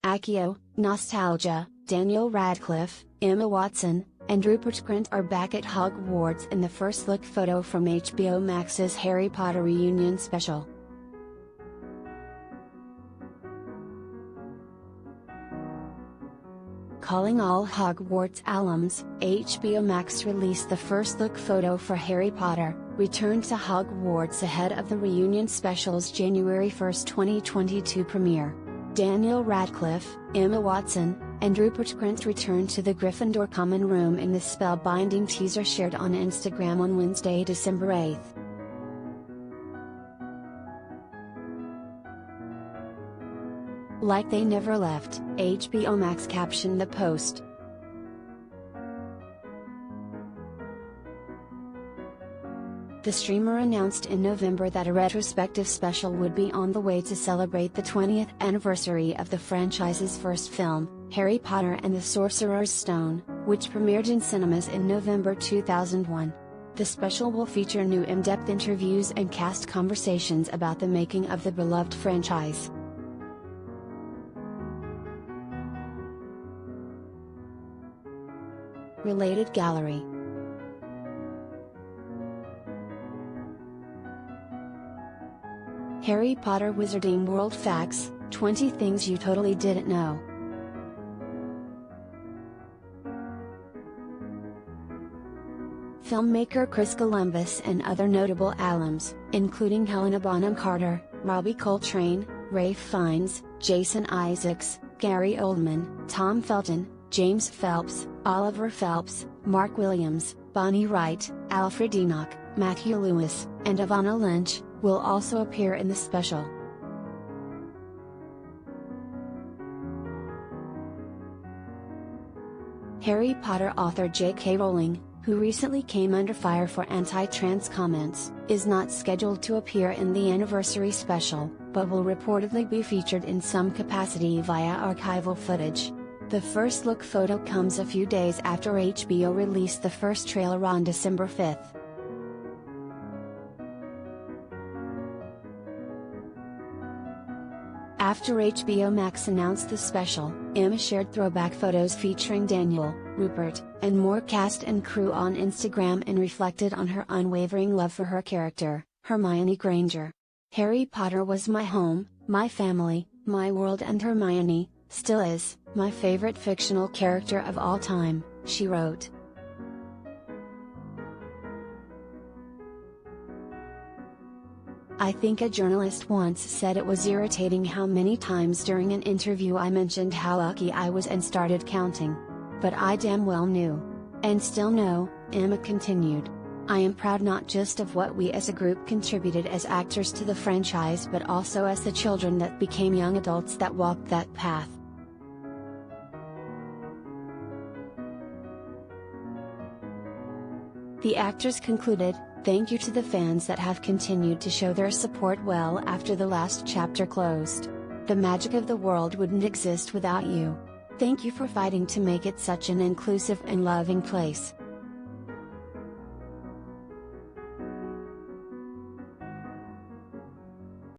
Accio, Nostalgia, Daniel Radcliffe, Emma Watson, and Rupert Grint are back at Hogwarts in the first look photo from HBO Max's Harry Potter reunion special. Calling all Hogwarts alums, HBO Max released the first look photo for Harry Potter, Return to Hogwarts ahead of the reunion special's January 1, 2022 premiere. Daniel Radcliffe, Emma Watson, and Rupert Grint return to the Gryffindor common room in the spellbinding teaser shared on Instagram on Wednesday, December 8. Like they never left, HBO Max captioned the post. The streamer announced in November that a retrospective special would be on the way to celebrate the 20th anniversary of the franchise's first film, Harry Potter and the Sorcerer's Stone, which premiered in cinemas in November 2001. The special will feature new in-depth interviews and cast conversations about the making of the beloved franchise. Related gallery. Harry Potter Wizarding World Facts: 20 Things You Totally Didn't Know. Filmmaker Chris Columbus and other notable alums, including Helena Bonham Carter, Robbie Coltrane, Ralph Fiennes, Jason Isaacs, Gary Oldman, Tom Felton, James Phelps, Oliver Phelps, Mark Williams, Bonnie Wright, Alfred Enoch, Matthew Lewis, and Ivana Lynch, will also appear in the special. Harry Potter author J.K. Rowling, who recently came under fire for anti-trans comments, is not scheduled to appear in the anniversary special, but will reportedly be featured in some capacity via archival footage. The first look photo comes a few days after HBO released the first trailer on December 5. After HBO Max announced the special, Emma shared throwback photos featuring Daniel, Rupert, and more cast and crew on Instagram and reflected on her unwavering love for her character, Hermione Granger. "Harry Potter was my home, my family, my world, and Hermione, still is, my favorite fictional character of all time," she wrote. "I think a journalist once said it was irritating how many times during an interview I mentioned how lucky I was and started counting. But I damn well knew. And still know," Emma continued. "I am proud not just of what we as a group contributed as actors to the franchise but also as the children that became young adults that walked that path." The actors concluded, "Thank you to the fans that have continued to show their support well after the last chapter closed. The magic of the world wouldn't exist without you. Thank you for fighting to make it such an inclusive and loving place."